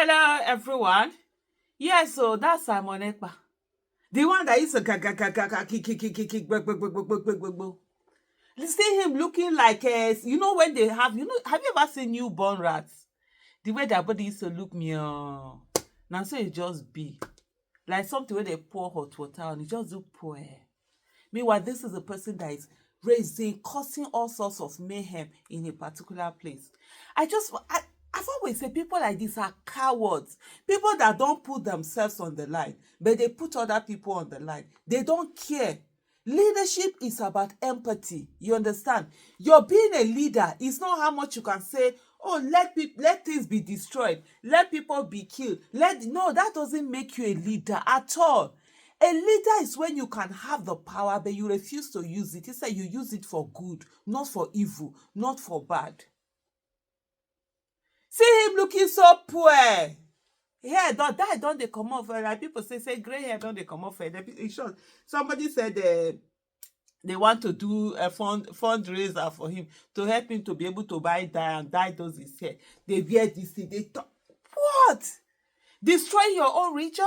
Hello, everyone. Yeah, so that's Simon Ekpa. The one that used to see him looking like when they have have you ever seen newborn rats? The way their body used to look me now so it just be like something where they pour hot water and it just do pour. Meanwhile, this is a person that is raising, causing all sorts of mayhem in a particular place. I've always said people like this are cowards. People that don't put themselves on the line, but they put other people on the line. They don't care. Leadership is about empathy. You understand? You're being a leader. It's not how much you can say, oh, let things be destroyed. Let people be killed. No, that doesn't make you a leader at all. A leader is when you can have the power, but you refuse to use it. Instead, you use it for good, not for evil, not for bad. See him looking so poor. Hair don't they come off? Like people say gray hair don't they come off? In short, somebody said they want to do a fundraiser for him to help him to be able to buy dye and dye those his hair. They wear this thing. They talk. What? Destroy your own region?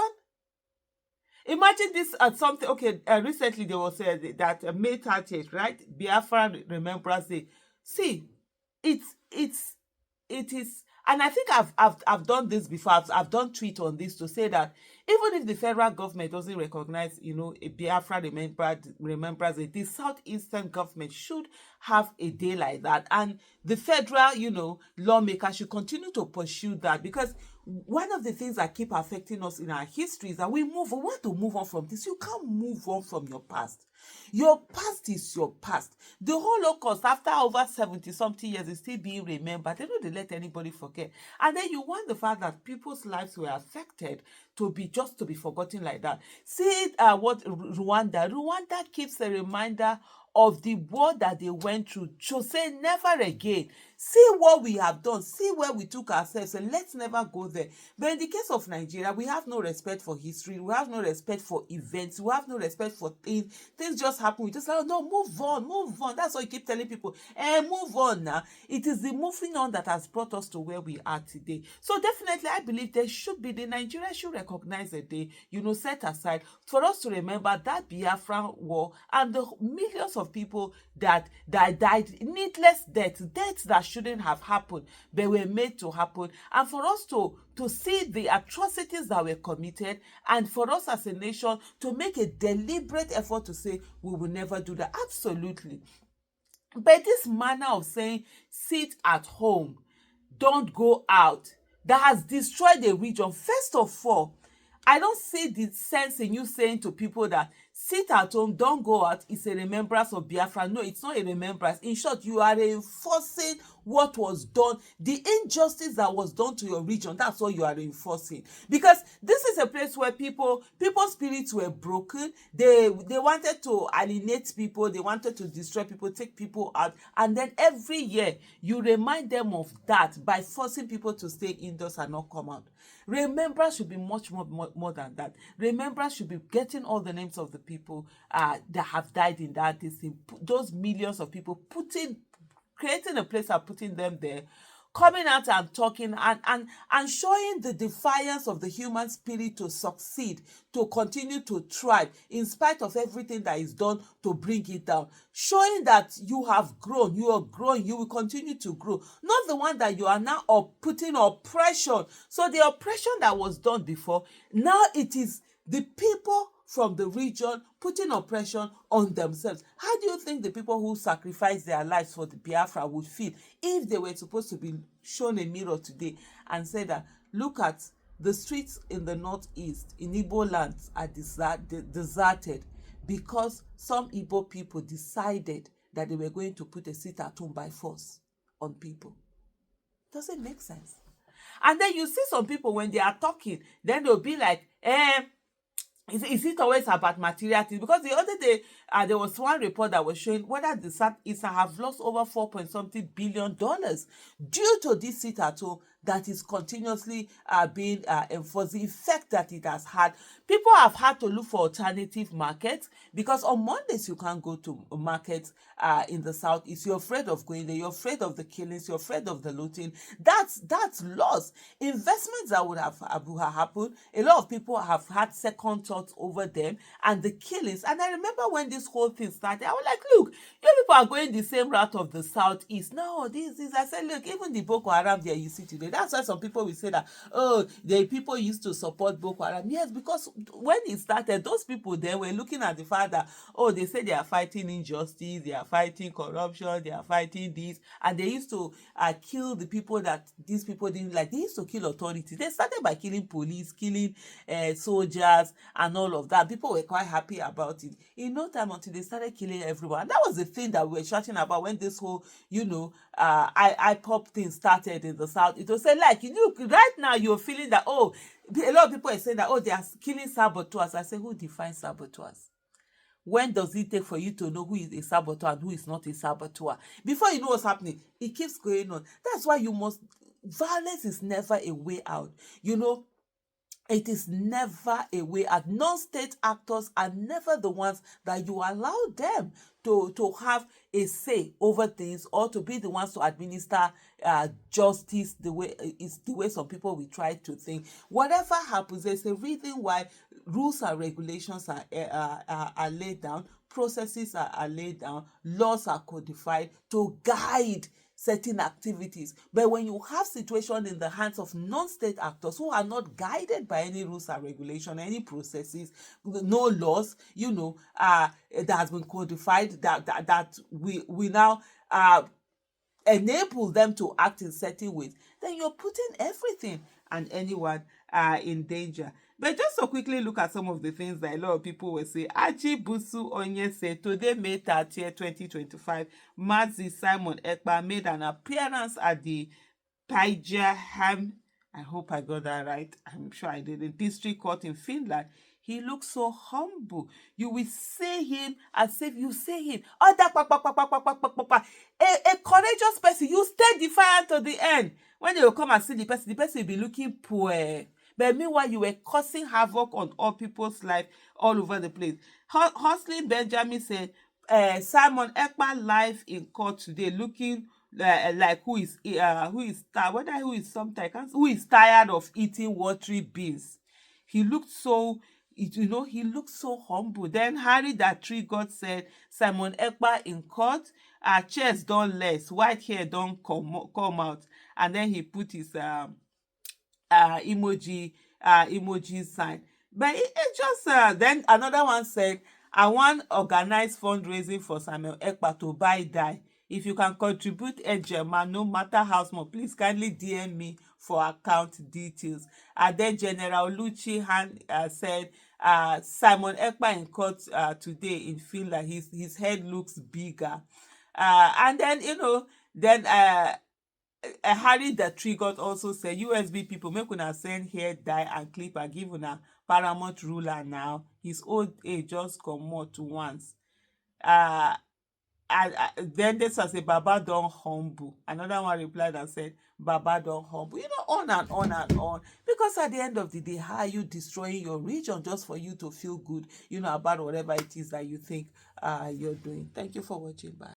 Imagine this at something. Okay, recently there was that May 30th, right? Biafra Remembrance Day. See, it is, and I think I've done this before. I've done tweet on this to say that even if the federal government doesn't recognize, a Biafra Remembrance Day, the southeastern government should have a day like that, and the federal, lawmakers should continue to pursue that, because one of the things that keep affecting us in our history is that we want to move on from this. You can't move on from your past. Your past is your past. The Holocaust, after over 70-something years, is still being remembered. They don't let anybody forget. And then you want the fact that people's lives were affected to be forgotten like that. See what Rwanda keeps a reminder of the war that they went through, to say never again. See what we have done. See where we took ourselves, and let's never go there. But in the case of Nigeria, we have no respect for history. We have no respect for events. We have no respect for things. Things just happen. We just say, oh, no, move on. That's why you keep telling people, move on now. It is the moving on that has brought us to where we are today. So definitely, I believe the Nigeria should recognize a day, set aside for us to remember that Biafra war and the millions of people that died needless deaths that shouldn't have happened, but were made to happen, and for us to see the atrocities that were committed, and for us as a nation to make a deliberate effort to say we will never do that. Absolutely. But this manner of saying sit at home, don't go out, that has destroyed the region. First of all, I don't see the sense in you saying to people that sit at home, don't go out, it's a remembrance of Biafra. No, it's not a remembrance. In short, you are reinforcing what was done, the injustice that was done to your region. That's what you are reinforcing. Because this is a place where people's spirits were broken. They wanted to alienate people. They wanted to destroy people, take people out. And then every year, you remind them of that by forcing people to stay indoors and not come out. Remembrance should be much more than that. Remembrance should be getting all the names of the people that have died in that thing, those millions of people, creating a place and putting them there, coming out and talking and showing the defiance of the human spirit to succeed, to continue to thrive in spite of everything that is done to bring it down. Showing that you have grown, you are growing, you will continue to grow. Not the one that you are now putting oppression. So the oppression that was done before, now it is the people from the region putting oppression on themselves. How do you think the people who sacrifice their lives for the Biafra would feel if they were supposed to be shown a mirror today and say that, look at the streets in the northeast, in Igbo lands, are deserted because some Igbo people decided that they were going to put a sit at home by force on people? Doesn't make sense. And then you see some people, when they are talking, then they'll be like, is it always about material things? Because the other day, there was one report that was showing whether the Southeastern have lost over $4 point something billion due to this sit at home that is continuously being enforced, the effect that it has had. People have had to look for alternative markets, because on Mondays you can't go to markets in the southeast. You're afraid of going there. You're afraid of the killings. You're afraid of the looting. That's loss. Investments that would have happened. A lot of people have had second thoughts over them, and the killings. And I remember when this whole thing started, I was like, look, you people are going the same route of the southeast. No, this is. I said, look, even the Boko Haram there you see today. That's why some people will say that, oh, the people used to support Boko Haram. Yes, because when it started, those people there were looking at the fact that, oh, they say they are fighting injustice, they are fighting corruption, they are fighting this, and they used to kill the people that these people didn't like. They used to kill authorities. They started by killing police, killing soldiers, and all of that. People were quite happy about it. In no time, until they started killing everyone. And that was the thing that we were shouting about when this whole, I-pop thing started in the South. It was saying, like, right now you're feeling that, oh, a lot of people are saying that, oh, they are killing saboteurs. I say, who defines saboteurs? When does it take for you to know who is a saboteur and who is not a saboteur? Before you know what's happening, it keeps going on. That's why violence is never a way out. It is never a way out. Non-state actors are never the ones that you allow them to have a say over things, or to be the ones to administer justice the way some people will try to think. Whatever happens, there's a reason why rules and regulations are laid down, processes are laid down, laws are codified to guide certain activities. But when you have situation in the hands of non-state actors who are not guided by any rules and regulation, any processes, no laws, that has been codified, that we now enable them to act in certain ways, then you're putting everything and anyone in danger. But just to quickly look at some of the things that a lot of people will say. Aji Busu Onye said, today, May 30th, 2025, Mazi Simon Ekpa made an appearance at the Päijät-Häme, I hope I got that right, I'm sure I did, the district court in Finland. He looks so humble. You will see him as if you see him. Oh, that a courageous person. You stay defiant to the end. When they will come and see the person will be looking poor. But meanwhile, you were causing havoc on all people's life all over the place. Hustling Benjamin said, Simon Ekpa live in court today, looking like who is tired of eating watery beans. He looked so humble. Then Harry that triggered said, Simon Ekpa in court, chest don less, white hair don come out. And then he put his emoji sign. But it just then another one said, I want organize fundraising for Samuel Ekpa to buy die. If you can contribute Ejema, no matter how small, please kindly DM me for account details. And then General Lucci said, Simon Ekpa in court today in Finland. His head looks bigger. And then Harry the Triggered also said, USB people, make una send hair dye and clip and give una paramount ruler now. His old age just comot once. Then this was a Baba don humble. Another one replied and said, Baba don humble. On and on and on. Because at the end of the day, how are you destroying your region just for you to feel good, about whatever it is that you think you're doing? Thank you for watching. Bye.